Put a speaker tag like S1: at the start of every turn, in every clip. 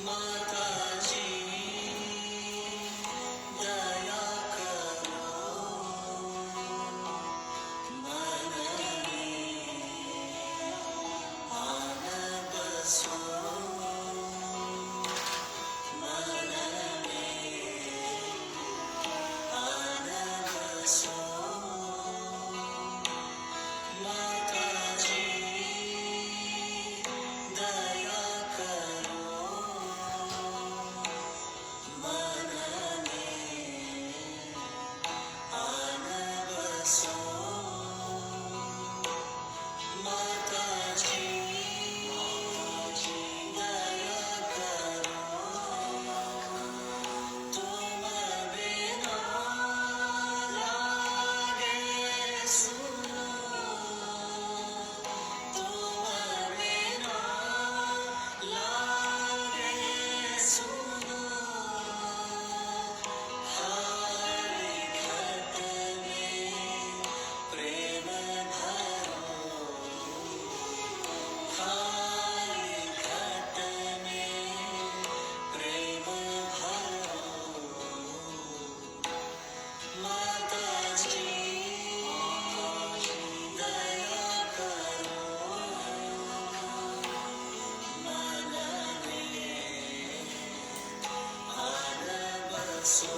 S1: माता जी दया करो मन में आन बसो मन में आन बसो माता जी दया करो मन में आन बसो माता जी दया करो तुम बिना लागे सुनो तुम बिना लागे सुनो हर खत में प्रेम भरो हर खत में प्रेम भरो माता जी दया करो मन में आन बसो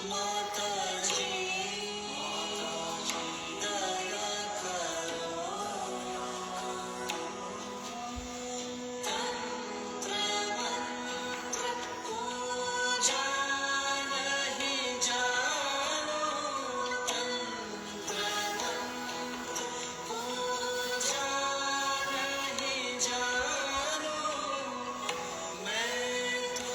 S1: माता जी दया करो तंत्र मंत्र पूजा नहीं जानो तंत्र मंत्र पूजा नहीं जानो मैं तो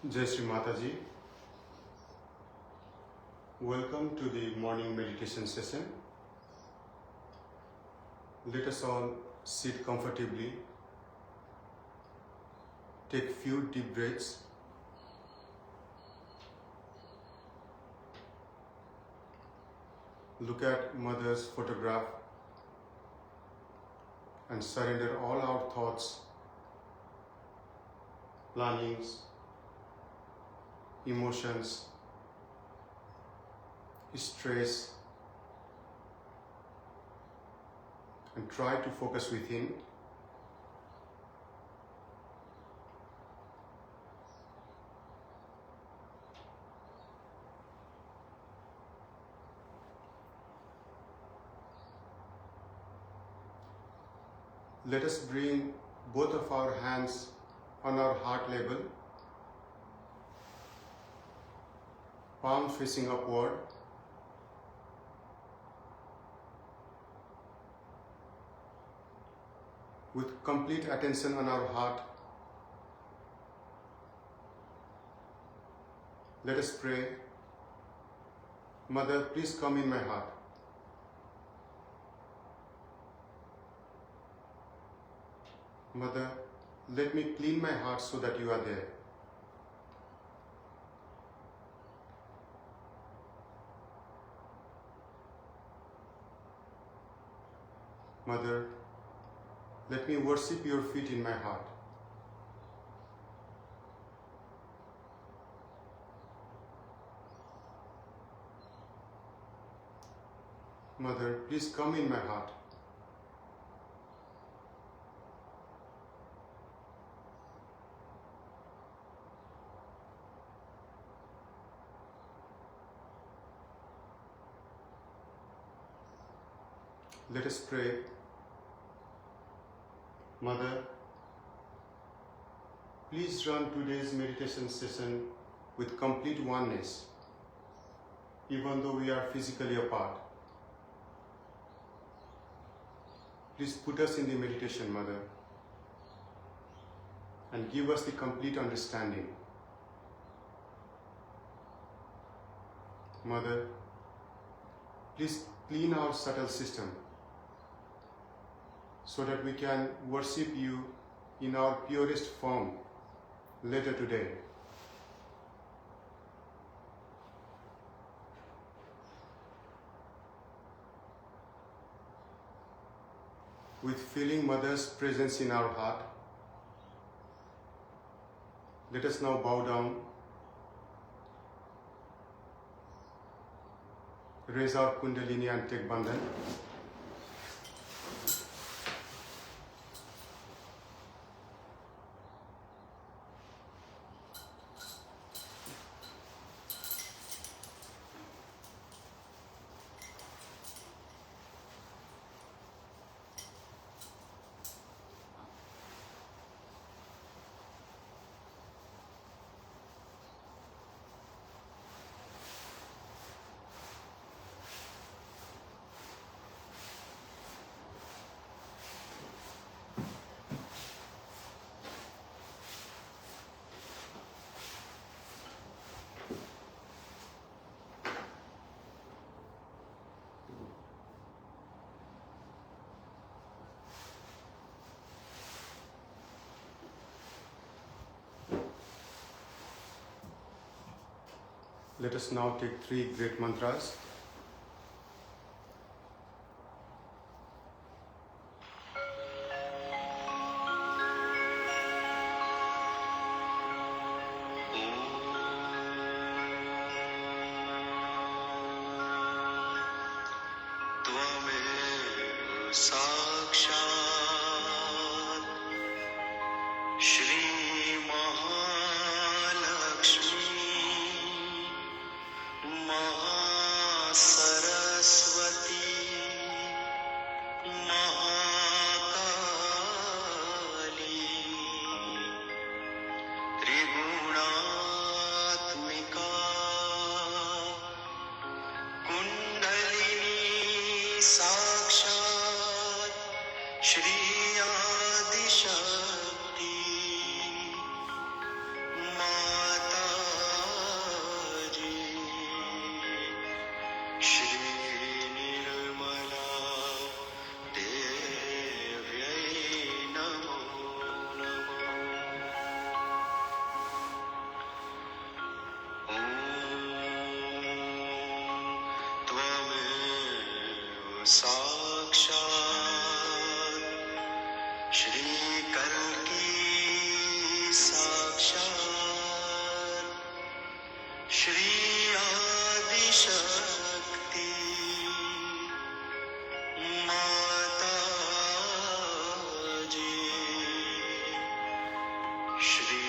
S2: Shri Mataji. Welcome to the morning meditation session. Let us all sit comfortably. Take few deep breaths. Look at Mother's photograph and surrender all our thoughts, plannings, emotions, stress, and try to focus within. Let us bring both of our hands on our heart level, palm facing upward. With complete attention on our heart, let us pray, Mother, please come in my heart. Mother, let me clean my heart so that you are there. Mother, let me worship your feet in my heart. Mother, please come in my heart. Let us pray. Mother, please run today's meditation session with complete oneness, even though we are physically apart. Please put us in the meditation, Mother, and give us the complete understanding. Mother, please clean our subtle system so that we can worship you in our purest form later today. With feeling Mother's presence in our heart, let us now bow down, raise our Kundalini and take Bandhan. Let us now take 3 great mantras.
S1: त्वमेव साक्षात् श्री महालक्ष्मी महासरस्वती महाकाली त्रिगुणात्मिका कुंडलिनी साक्षात् श्री आदिशक्ति माता Shri Nirmala Devyai Namo Namo Om Tvameva Sakshat Shri Kalki Sakshat Shri Adi Shakti Mataji Shri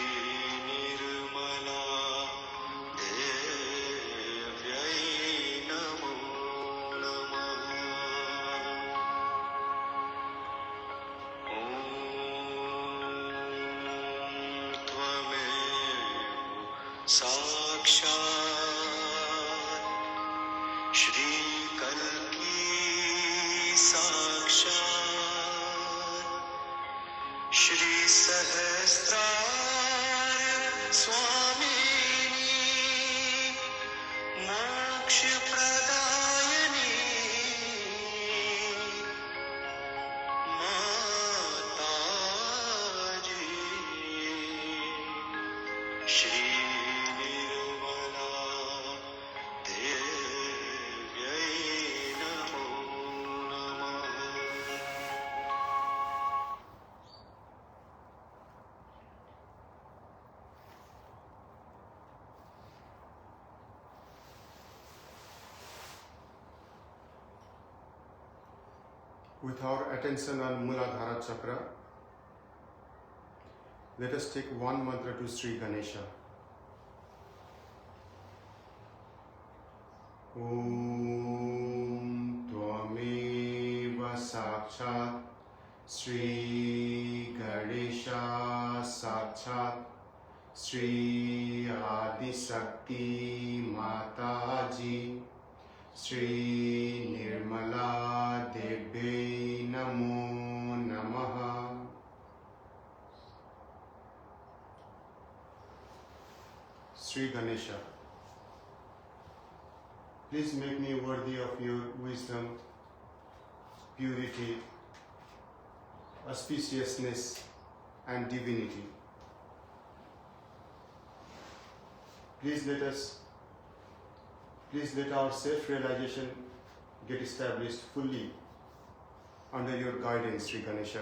S1: Nirmala Devyai Namo Namah Om Tvameva Sakshat Shri Kalki Sakshat Shri Sahasrar Swamini Moksha Pradayani Mataji Shri Nirmala Devyai Namo Namah
S2: With our attention on Muladhara Chakra, let us take one mantra to Sri Ganesha. Om Tvameva Sakshat Sri Ganesha Sakshat Sri Adi Shakti Mataji Shri Nirmala Deve Namo Namaha. Sri Ganesha, please make me worthy of your wisdom, purity, auspiciousness, and divinity. Please let our self-realization get established fully under your guidance, Sri Ganesha.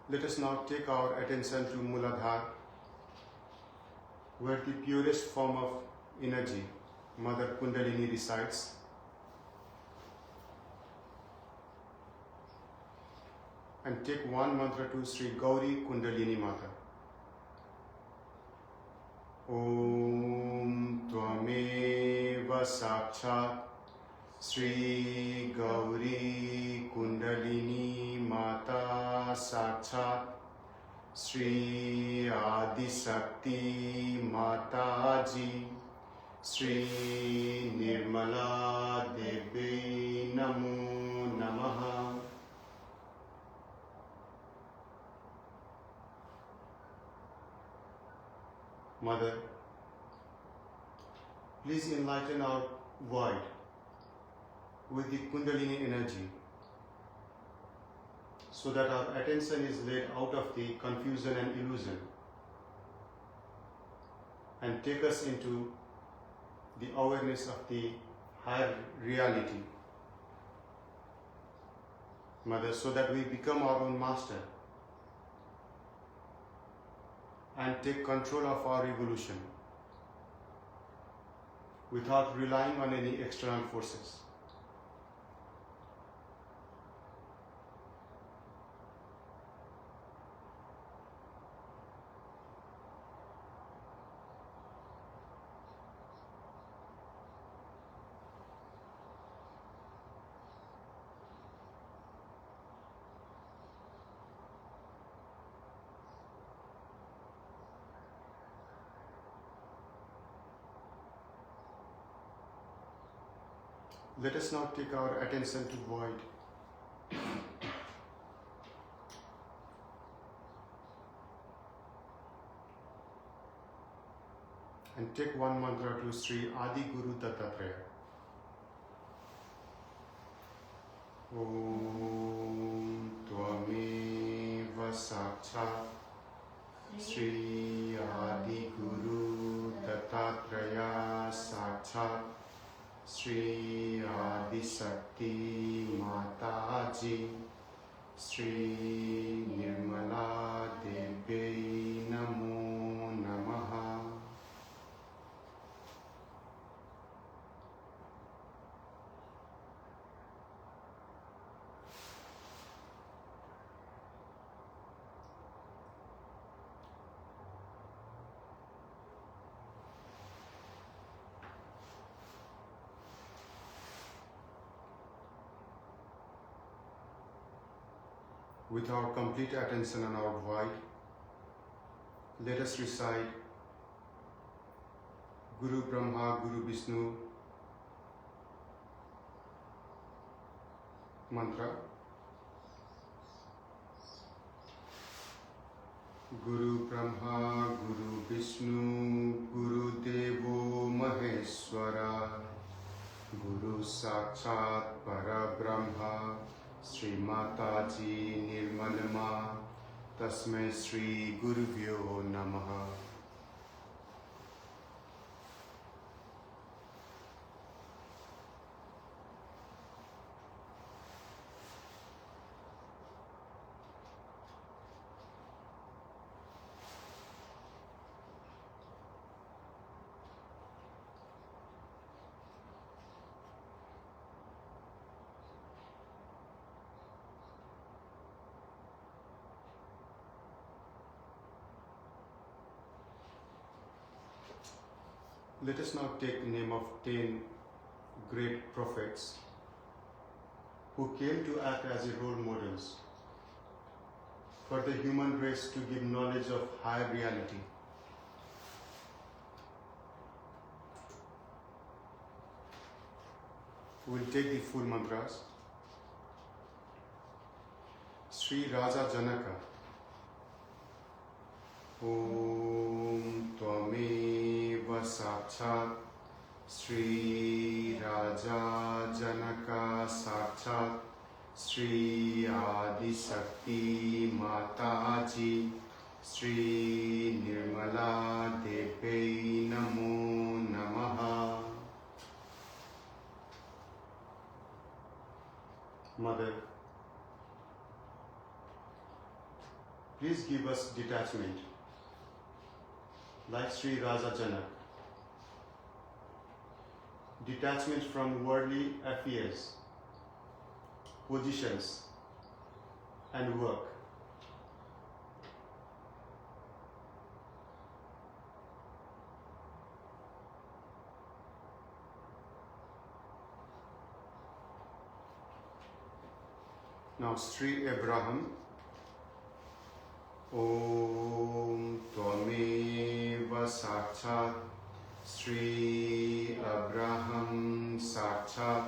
S2: Let us now take our attention to Muladhara, where the purest form of energy, Mother Kundalini, resides. And take one mantra to Sri Gauri Kundalini Mata. Om Tvameva Sakshat Sri Gauri Kundalini Mata Sakshat Sri Adi Shakti Mataji Sri Nirmala Deve Namo Namaha. Mother, please enlighten our void with the Kundalini energy so that our attention is led out of the confusion and illusion and take us into the awareness of the higher reality. Mother, so that we become our own master and take control of our evolution without relying on any external forces. Let us now take our attention to void. And take one mantra to Sri Adi Guru Dattatreya. Om Tvameva Sakshat Sri Adi Guru Dattatreya Sakshat Sri Adi Sakti Mataji Sri Nirmala Devi Namo Namaha. With our complete attention on our void, let us recite Guru Brahma, Guru Vishnu mantra. Guru Brahma, Guru Vishnu, Guru Devo Maheshwara, Guru Sakshat Parabrahma, Shri Mataji Nirmalama, Tasmai Shri Guruvyo Namaha. Let us now take the name of 10 great prophets who came to act as role models for the human race to give knowledge of higher reality. We will take the full mantras. Sri Raja Janaka. Om Tvameva Sakshat Sri Raja Janaka Sakshat Sri Adi Sakti Mataji Sri Nirmala Devi Namo Namaha. Mother, please give us detachment like Sri Raja Janak. Detachment from worldly affairs, positions, and work. Now, Sri Abraham. Om Tvameva Sakshat Sri Abraham Sakshat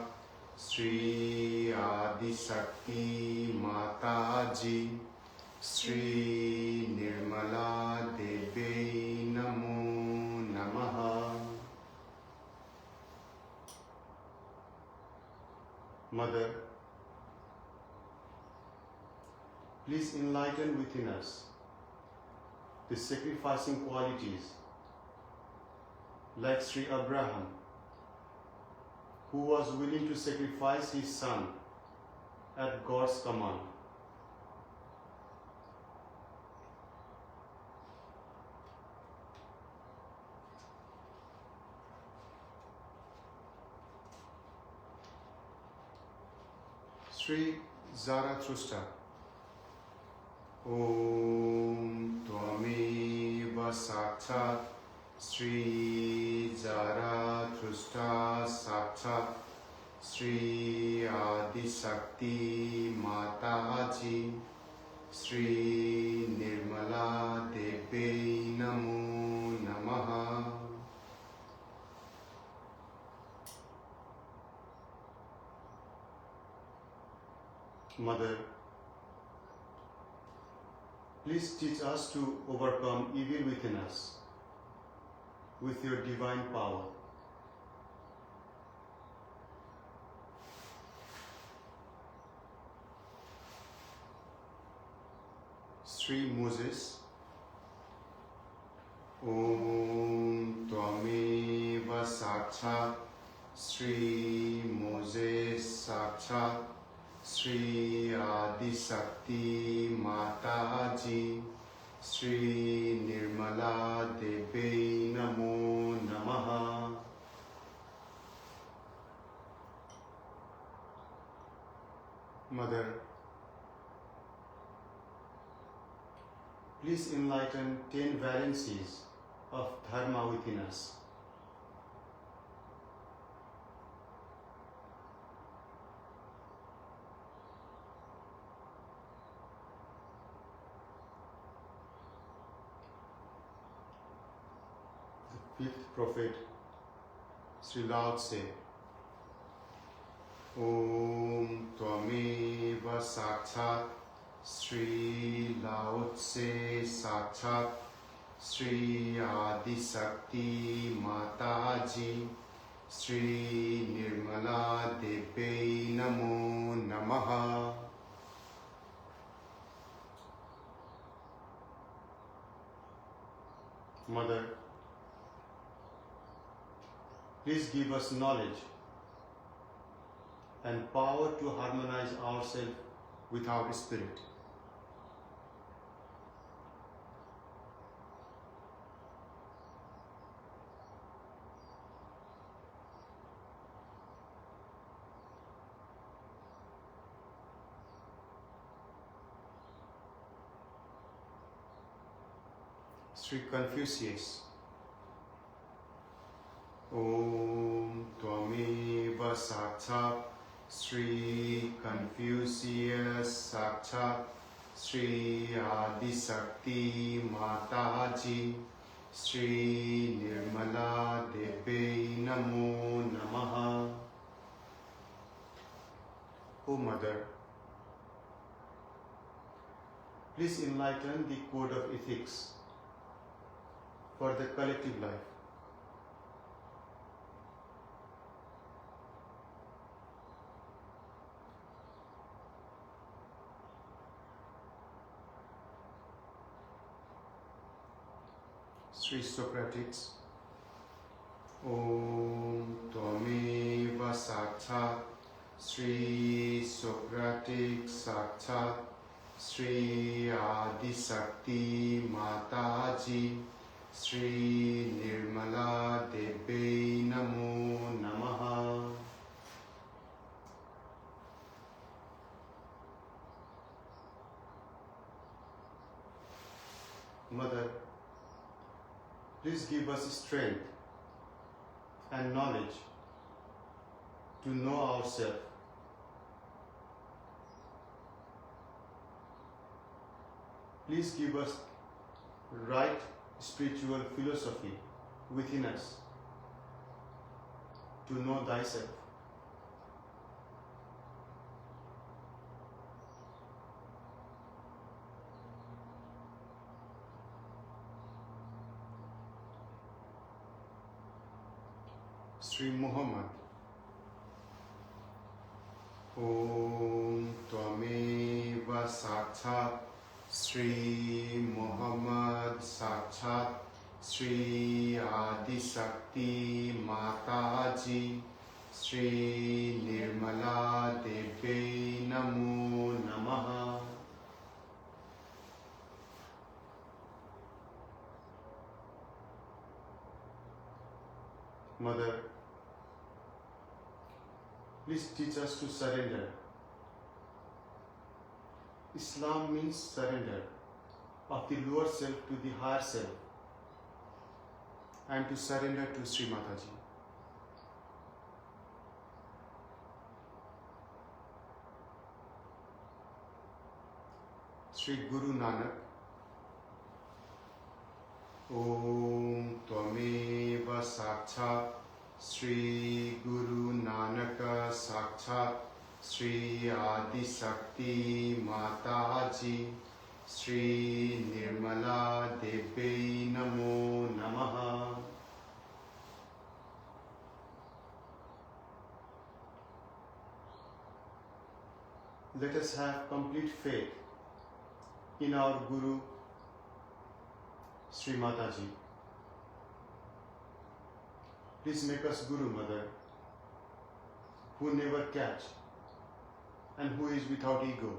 S2: Sri Adi Sakti Mataji Sri Nirmala Devi Namo Namaha. Mother, please enlighten within us the sacrificing qualities like Sri Abraham, who was willing to sacrifice his son at God's command. Sri Zarathustra. Om Tvameva Sakshat Sri Zarathustra Sakshat Sri Adi Sakti Mataji Sri Nirmala Devi Namo Namaha. Mother, please teach us to overcome evil within us with your divine power. Shri Moses, Om Tvameva Sakshat, Shri Moses Sakshat, Shri Adi Shakti Mataji, Shri Nirmala Devi Namo Namaha. Mother, please enlighten 10 valencies of Dharma within us. The fifth prophet, Sri Lao Tse, Om Tvameva Sakshat, Shri Lao Tse Sakshat, Shri Adi Shakti Mataji, Shri Nirmala Devi Namo Namaha. Mother, please give us knowledge and power to harmonize ourselves with our spirit. Sri Confucius, Om Tvameva Sakshat, Sri Confucius Sakshat, Sri Adi Shakti Mataji, Sri Nirmala Devi Namo Namaha. O Mother, please enlighten the code of ethics for the collective life. Sri Socrates, Om Tvameva Sakshat, Sri Socrates Sakshat, Sri Adi Shakti Mataji, Sri Nirmala Devi Namo Namaha. Mother, please give us strength and knowledge to know ourselves. Please give us right spiritual philosophy within us to know thyself. Sri Muhammad, Om Tvameva Sakshat, Sri Muhammad Sakshat, Sri Adi Shakti Mataji, Sri Nirmala Devi Namo Namaha. Mother, please teach us to surrender. Islam means surrender of the lower self to the higher self and to surrender to Shri Mataji. Sri Guru Nanak, Om Tvameva Sakshat, Sri Guru Nanak Sakshat, Shri Adi Shakti Mataji, Shri Nirmala Devi Namo Namaha. Let us have complete faith in our Guru, Shri Mataji. Please make us Guru Mother, who never catch and who is without ego.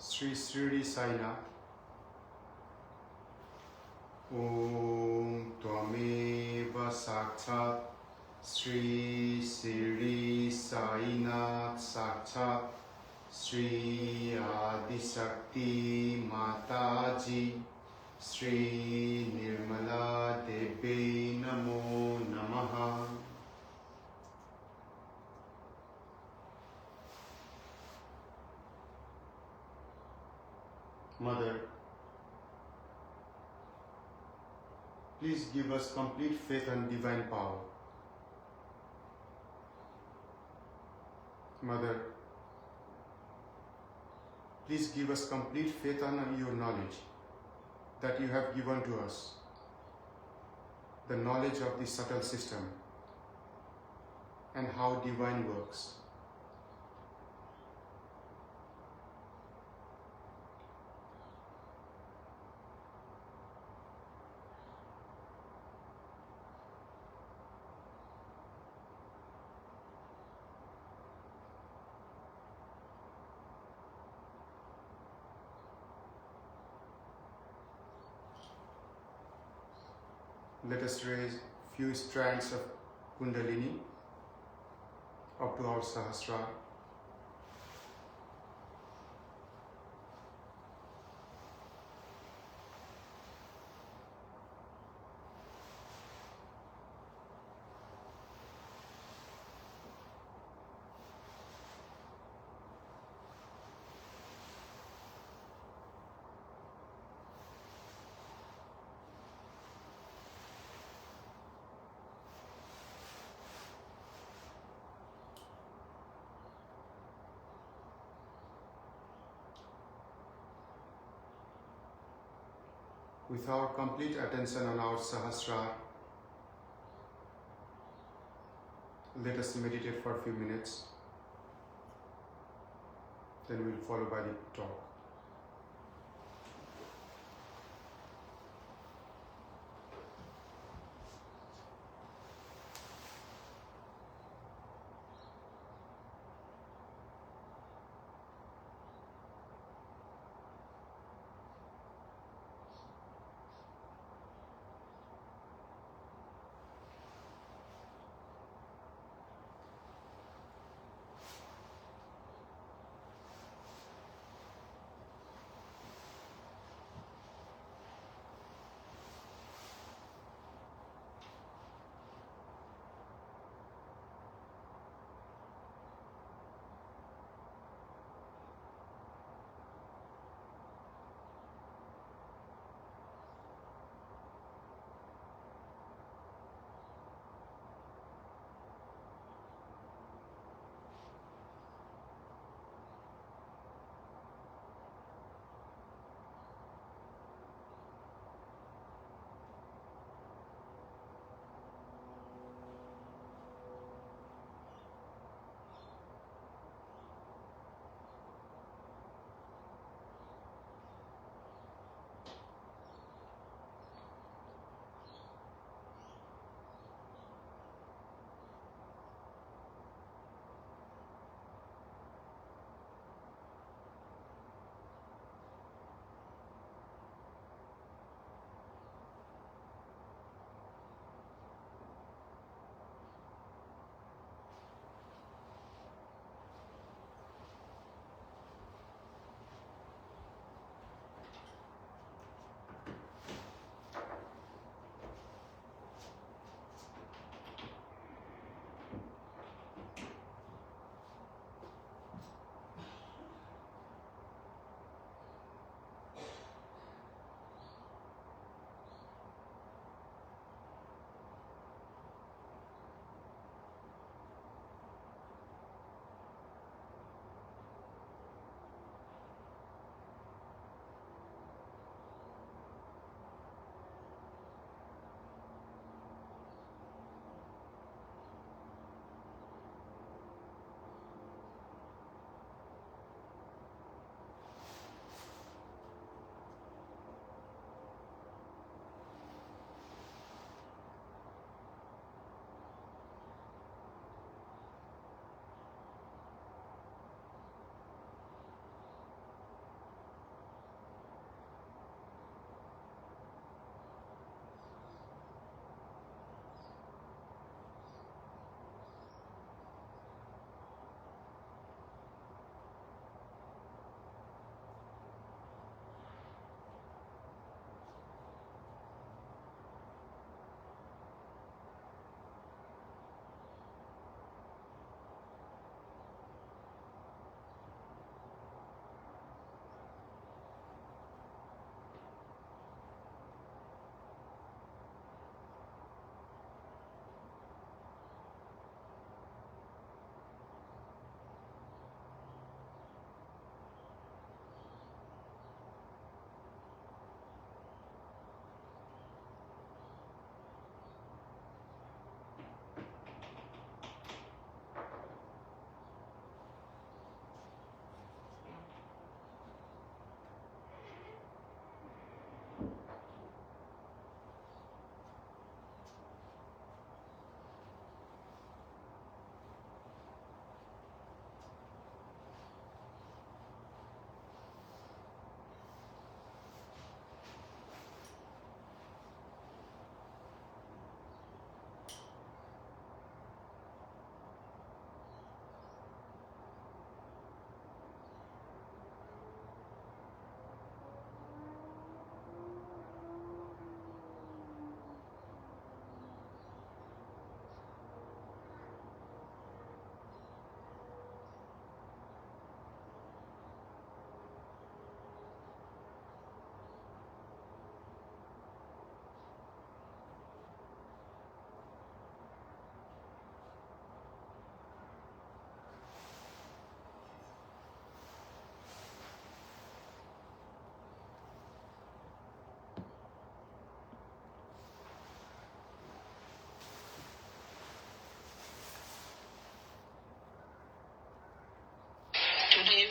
S2: Shri Sriri Sainath. Om Tvameva Sakshat Shri Sriri Sainath Sakshat Shri Adi Shakti Mataji Shri Nirmala Devi Namo Namaha. Mother, please give us complete faith and divine power. Mother, please give us complete faith and your knowledge that you have given to us, the knowledge of the subtle system and how divine works. Let us raise few strands of Kundalini up to our Sahasrara. With our complete attention on our Sahasrara, let us meditate for a few minutes, then we'll follow by the talk.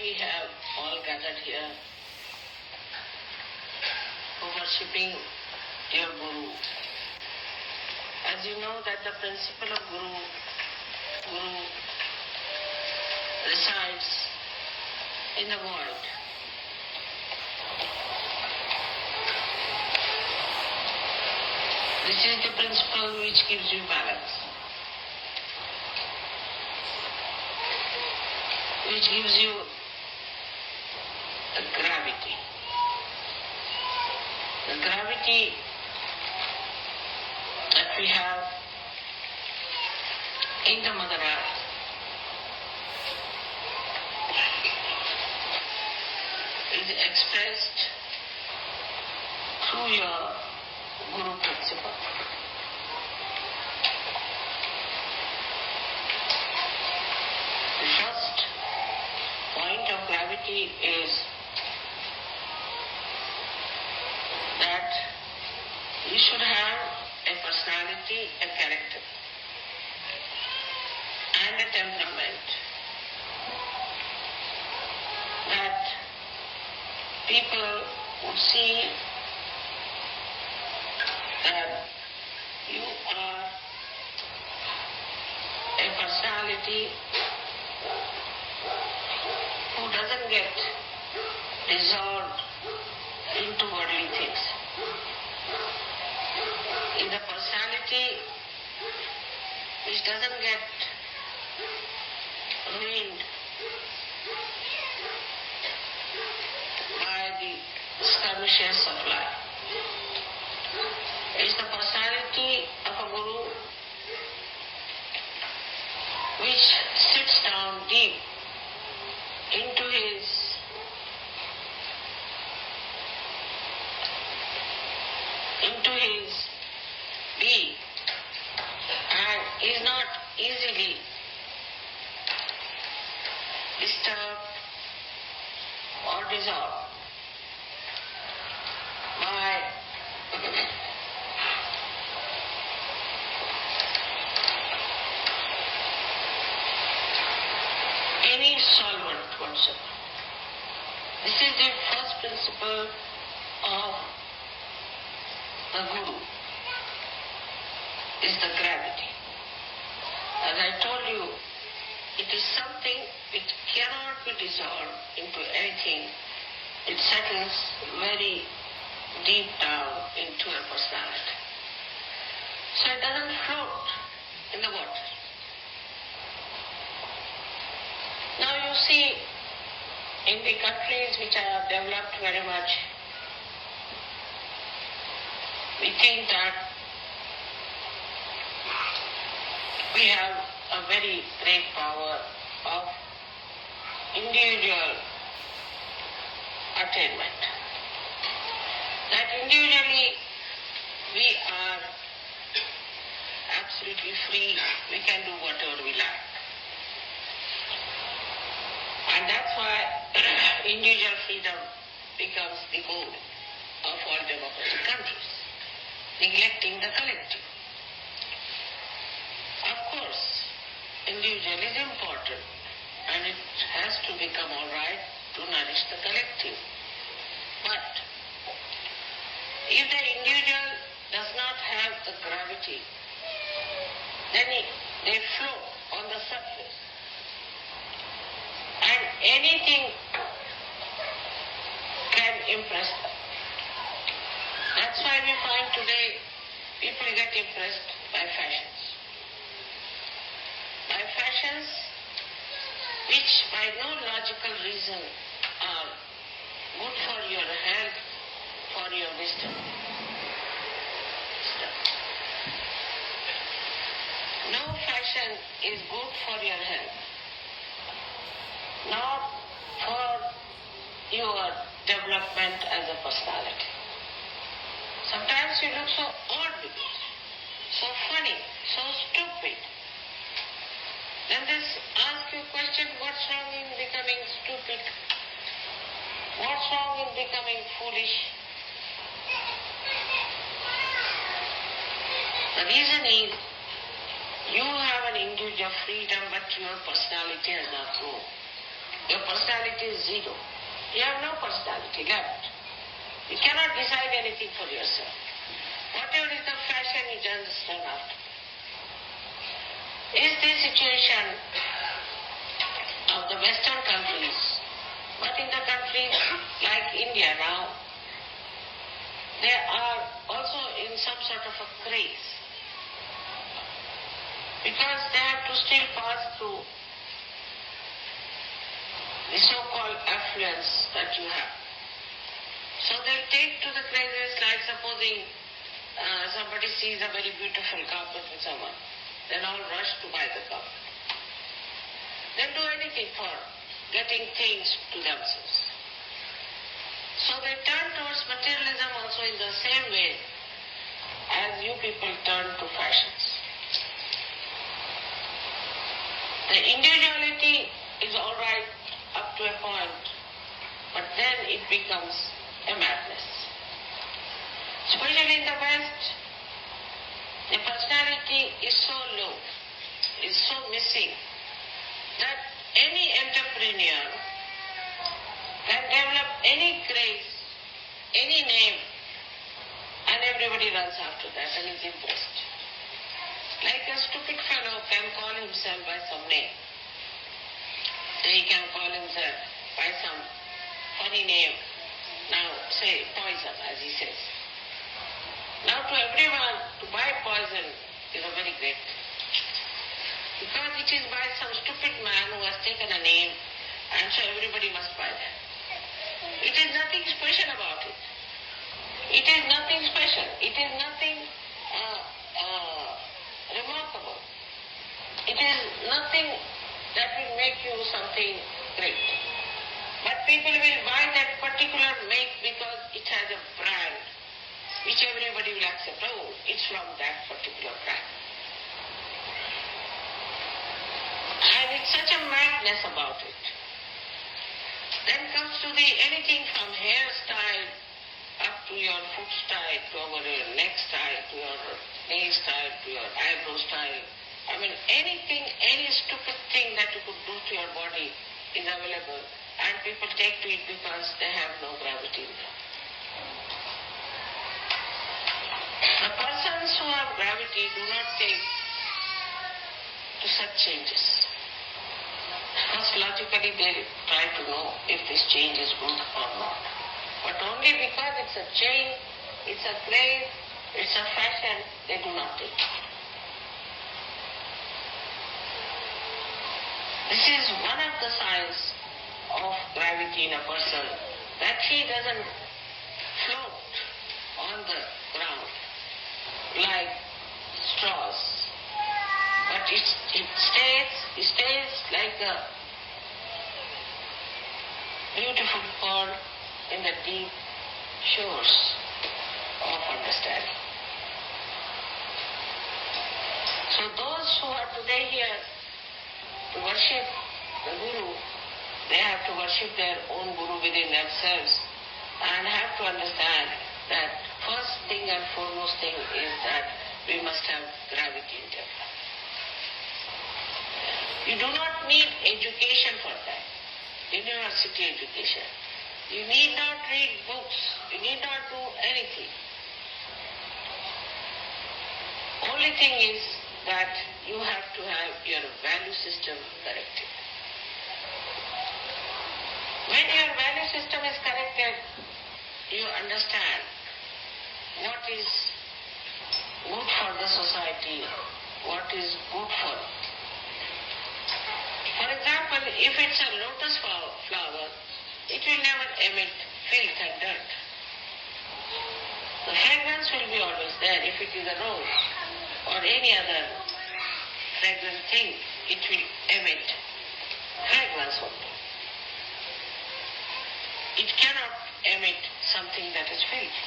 S3: we have all gathered here for worshipping your Guru. As you know that the principle of Guru resides in the void. This is the principle which gives you balance, which gives you the gravity. The gravity that we have in the Mother Earth is expressed through your Guru principle. The first point of gravity is that you should have a personality, a character, and a temperament that people would see that you are a personality who doesn't get dissolved into worldly things. Is a personality which doesn't get ruined by the skirmishes of life. Is the personality of a Guru which sits down deep into his being and is not easily disturbed or dissolved by any solvent whatsoever. This is the first principle of the Guru, is the gravity. As I told you, it is something which cannot be dissolved into anything. It settles very deep down into a personality. So it doesn't float in the water. Now you see, in the countries which are developed very much, we think that we have a very great power of individual attainment. That individually we are absolutely free, we can do whatever we like. And that's why individual freedom becomes the goal of all democratic countries, neglecting the collective. Of course, individual is important and it has to become all right to nourish the collective. But if the individual does not have the gravity, then they float on the surface. And anything can impress them. That's why we find today people get impressed by fashions. By fashions which by no logical reason are good for your health, for your wisdom. No fashion is good for your health, not for your development as a personality. Sometimes you look so odd with it, so funny, so stupid. Then this ask you a question, what's wrong in becoming stupid? What's wrong in becoming foolish? The reason is you have an individual freedom, but your personality has not grown. Your personality is zero. You have no personality left. You cannot decide anything for yourself. Whatever is the fashion, you just turn after. Is this situation of the Western countries, but in the countries like India now, they are also in some sort of a craze, because they have to still pass through the so-called affluence that you have. So they'll take to the crazes, like supposing somebody sees a very beautiful carpet with someone, then all rush to buy the carpet. They'll do anything for getting things to themselves. So they turn towards materialism also in the same way as you people turn to fashions. The individuality is all right up to a point, but then it becomes a madness. Especially in the West, the personality is so low, is so missing, that any entrepreneur can develop any craze, any name, and everybody runs after that and is impressed. Like a stupid fellow can call himself by some name. He can call himself by some funny name. Now, say poison, as he says. Now to everyone, to buy poison is a very great thing. Because it is by some stupid man who has taken a name, and so everybody must buy that. It is nothing special about it. It is nothing special. It is nothing remarkable. It is nothing that will make you something great. But people will buy that particular make because it has a brand which everybody will accept. Oh, it's from that particular brand. And it's such a madness about it. Then comes to the anything from hairstyle up to your foot style, to your neck style, to your nail style, to your eyebrow style. I mean, anything, any stupid thing that you could do to your body is available, and people take to it because they have no gravity in them. The persons who have gravity do not take to such changes. First, logically, they try to know if this change is good or not. But only because it's a change, it's a craze, it's a fashion, they do not take it. This is one of the signs of gravity in a person, that he doesn't float on the ground like straws, but it stays like a beautiful pearl in the deep shores of understanding. So those who are today here to worship the Guru, they have to worship their own Guru within themselves and have to understand that first thing and foremost thing is that we must have gravity in them. You do not need education for that, university education. You need not read books, you need not do anything. Only thing is that you have to have your value system corrected. When your value system is corrected, you understand what is good for the society, what is good for it. For example, if it's a lotus flower, it will never emit filth and dirt. The fragrance will be always there. If it is a rose or any other fragrant thing, it will emit fragrance only. It cannot emit something that is filth.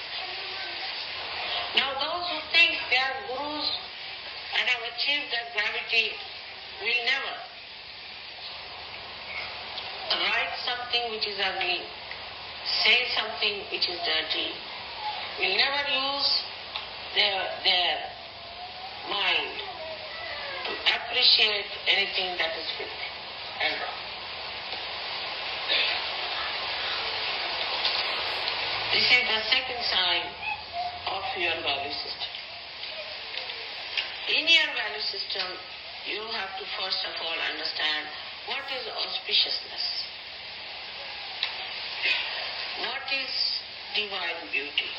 S3: Now those who think they are gurus and have achieved that gravity will never write something which is ugly, say something which is dirty, will never use their mind to appreciate anything that is filthy and wrong. This is the second sign of your value system. In your value system, you have to first of all understand what is auspiciousness, what is divine beauty,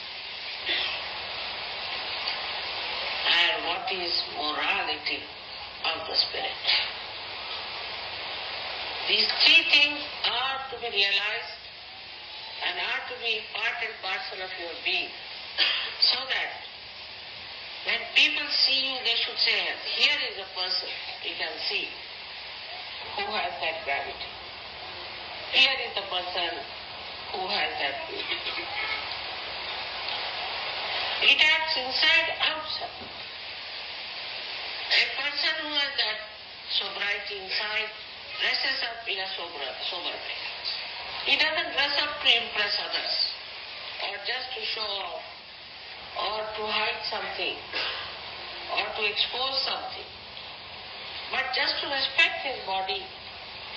S3: and what is morality of the spirit. These three things are to be realized and are to be part and parcel of your being, so that when people see you, they should say, here is a person you can see who has that gravity. Here is the person who has that beauty. It acts inside, outside. A person who has that sobriety inside dresses up in a sober way. He doesn't dress up to impress others, or just to show off, or to hide something, or to expose something. But just to respect his body,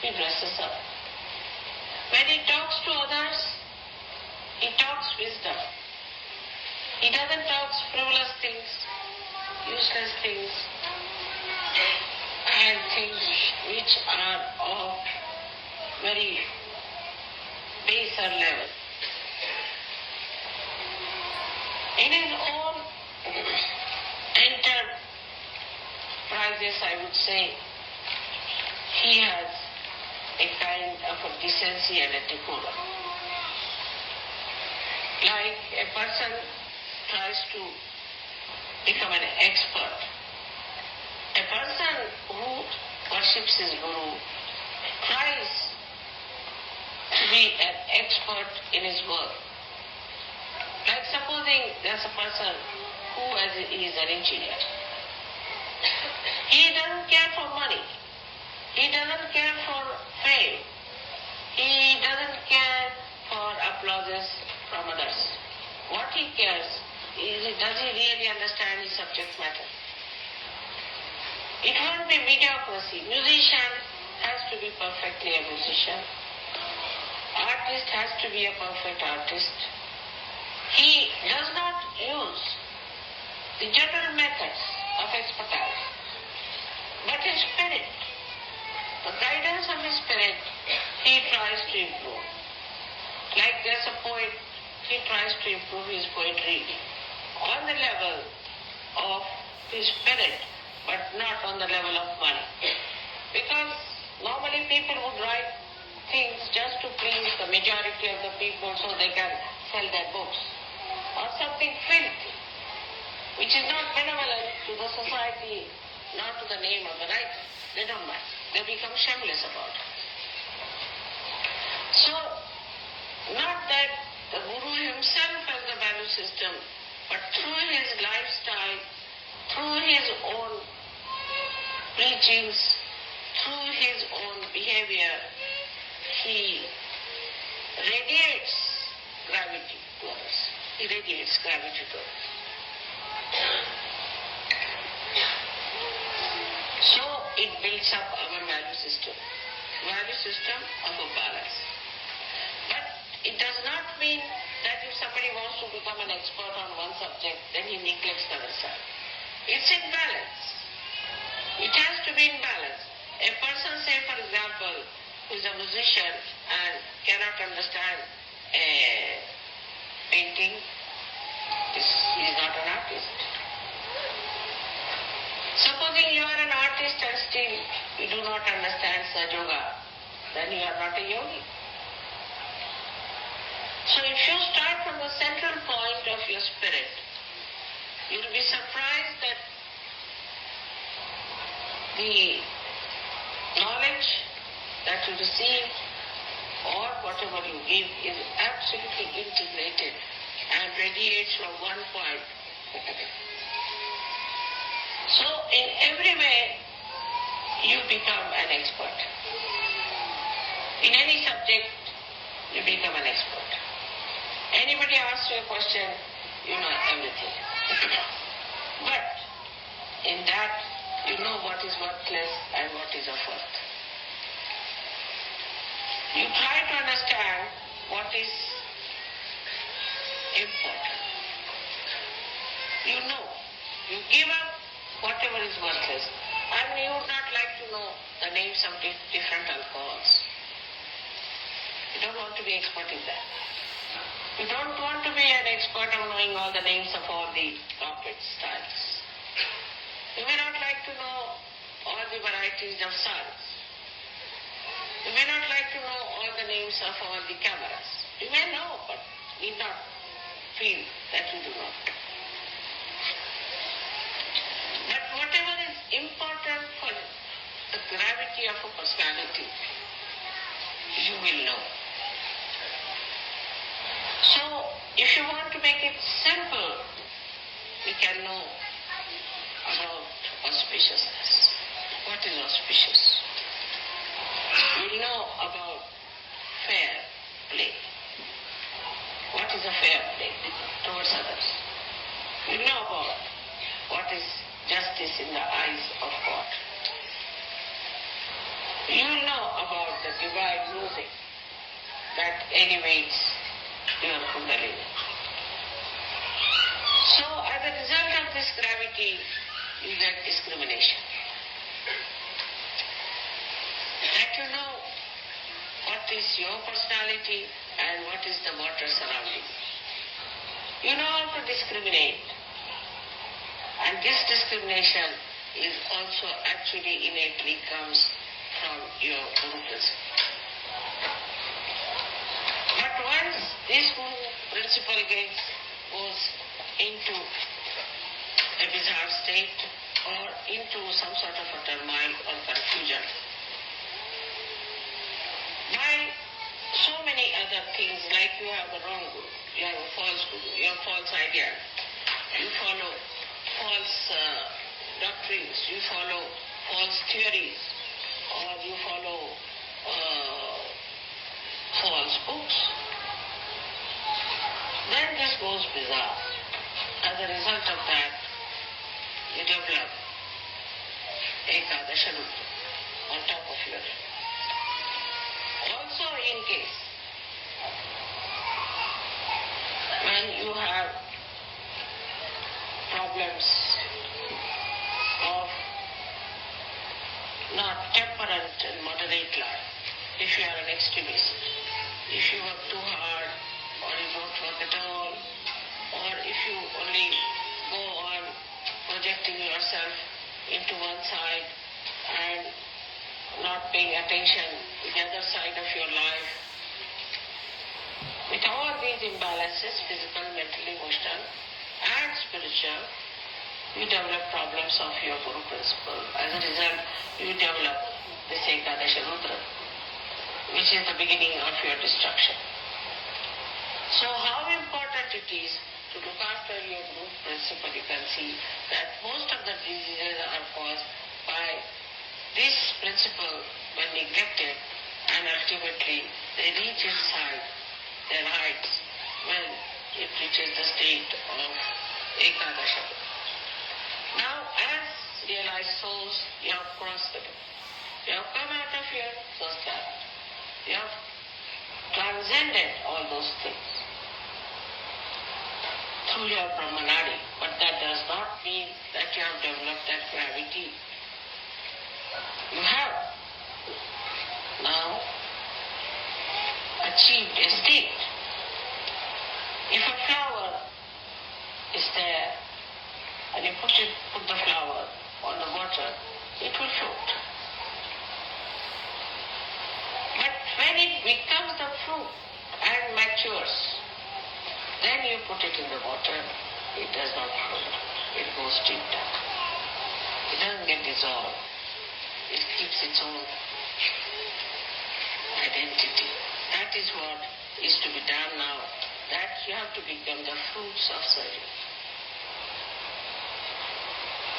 S3: he dresses up. When he talks to others, he talks wisdom. He doesn't talk frivolous things, useless things, and things which are of very baser level. In his own enterprises, I would say, he has a kind of a decency and a decorum. Like a person tries to become an expert. A person who worships his guru tries to be an expert in his work. Like supposing there's a person who is an engineer. He doesn't care for money. He doesn't care for fame. He doesn't care for applauses from others. What he cares is, does he really understand his subject matter? It won't be mediocrity. Musician has to be perfectly a musician. Artist has to be a perfect artist. He does not use the general methods of expertise, but his spirit, the guidance of his spirit, he tries to improve. Like there's a poet, he tries to improve his poetry on the level of his spirit, but not on the level of money. Because normally people would write things just to please the majority of the people so they can sell their books. Or something filthy, which is not benevolent to the society, not to the name of the writer. They don't mind. They become shameless about it. So, not that the Guru himself has the value system, but through his lifestyle, through his own preachings, through his own behavior, he radiates gravity to others. He radiates gravity to others. So it builds up our value system of a balance. But it does not mean that if somebody wants to become an expert on one subject, then he neglects the other side. It's in balance. It has to be in balance. A person, say for example, who is a musician and cannot understand painting, he is not an artist. Supposing you are an artist and still you do not understand Sahaja, then you are not a yogi. So if you start from the central point of your spirit, you will be surprised that the knowledge that you receive or whatever you give is absolutely integrated and radiates from one point. So in every way, you become an expert. In any subject, you become an expert. Anybody asks you a question, you know everything. But in that, you know what is worthless and what is of worth. You try to understand what is important. You know, you give up whatever is worthless, and you would not like to know the names of different alcohols. You don't want to be expert in that. You don't want to be an expert of knowing all the names of all the carpet styles. You may not like to know all the varieties of suns. You may not like to know all the names of all the cameras. You may know, but need not feel that you do not. But whatever is important for the gravity of a personality, you will know. So, if you want to make it simple, we can know about auspiciousness. What is auspicious? We know about fair play. What is a fair play towards others? We know about what is justice in the eyes of God. You know about the divine music that elevates your Kundalini. So, as a result of this gravity, you get discrimination. That you know what is your personality and what is the water surrounding you. You know how to discriminate. And this discrimination is also actually innately comes from your Guru principle. But once this Guru principle goes into a bizarre state or into some sort of a turmoil or confusion, by so many other things, like you have a wrong Guru, you have a false Guru, you have false ideas, you follow false doctrines, you follow false theories, or you follow false books, then this goes bizarre. As a result of that, you develop Ekadasha Rudra on top of your head. Also, in case when you have problems of not temperate and moderate life, if you are an extremist, if you work too hard, or you don't work at all, or if you only go on projecting yourself into one side and not paying attention to the other side of your life. With all these imbalances, physical, mental, emotional, and spiritual, you develop problems of your Guru principle. As a result, you develop the Ekadasha Rudra, which is the beginning of your destruction. So how important it is to look after your Guru principle, you can see that most of the diseases are caused by this principle when neglected, and ultimately they reach its heights when it reaches the state of Ekadasha. Now, as realized souls, you have crossed the door. You have come out of your samskara. You have transcended all those things through your Brahmanadi, but that does not mean that you have developed that gravity. You have now achieved a state. If a flower is there and you put the flower on the water, it will float. But when it becomes the fruit and matures, then you put it in the water, it does not float. It goes deep down. It doesn't get dissolved. It keeps its own identity. That is what is to be done now. That you have to become the fruits of surgery.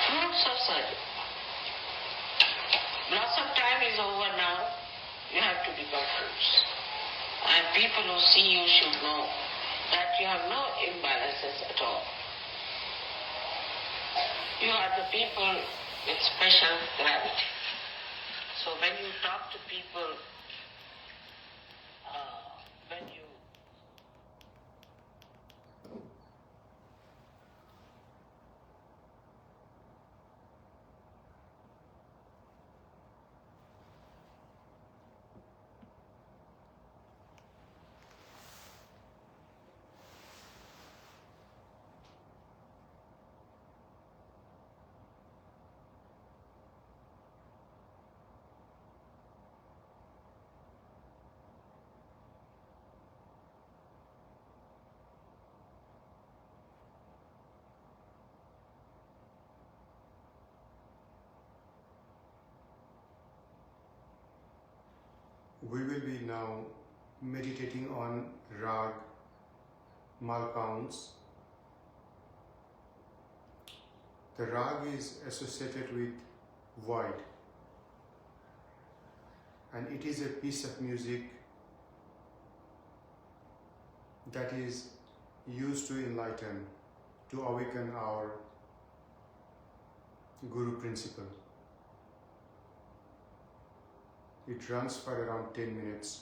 S3: Fruits of surgery. Blossom time is over now. You have to become fruits. And people who see you should know that you have no imbalances at all. You are the people with special gravity. So when you talk to people, when you
S2: we will be now meditating on Rag Malpaunce. The Rag is associated with void, and it is a piece of music that is used to enlighten, to awaken our Guru principle. It runs for around 10 minutes.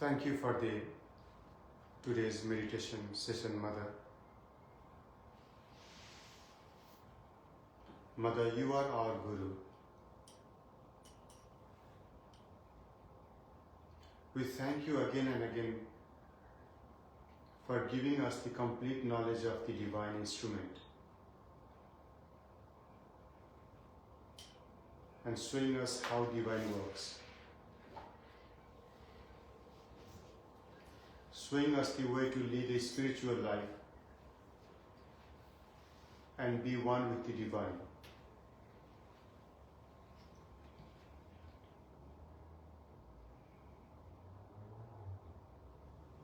S2: Thank you for today's meditation session, Mother. Mother, you are our Guru. We thank you again and again for giving us the complete knowledge of the divine instrument and showing us how divine works, showing us the way to lead a spiritual life and be one with the divine.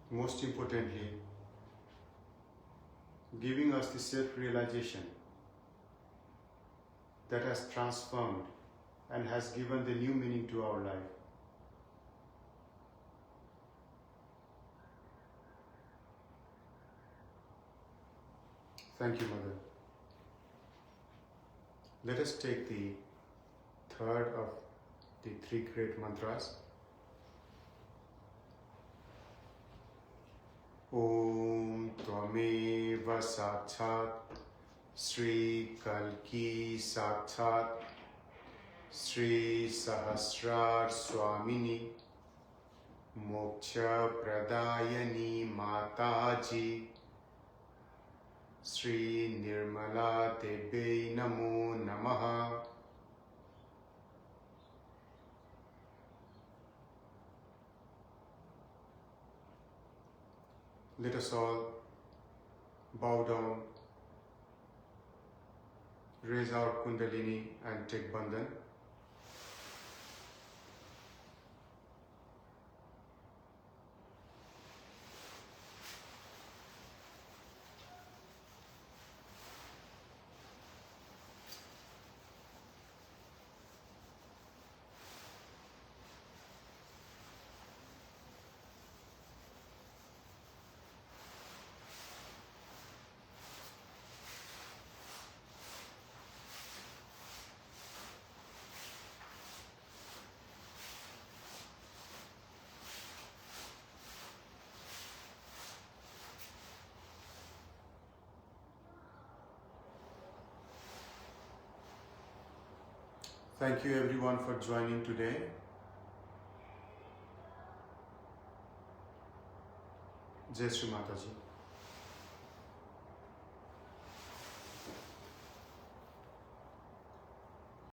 S2: Most importantly, giving us the self-realization that has transformed and has given the new meaning to our life. Thank you, Mother. Let us take the third of the three great mantras. Om Tvameva Sakshat Shri Kalki Sakshat Shri Sahasrar Swamini Moksha Pradayani Mataji Shri Nirmala Debe Namo Namaha. Let us all bow down, raise our Kundalini and take Bandhan. Thank you everyone for joining today. Jai Shri Mataji.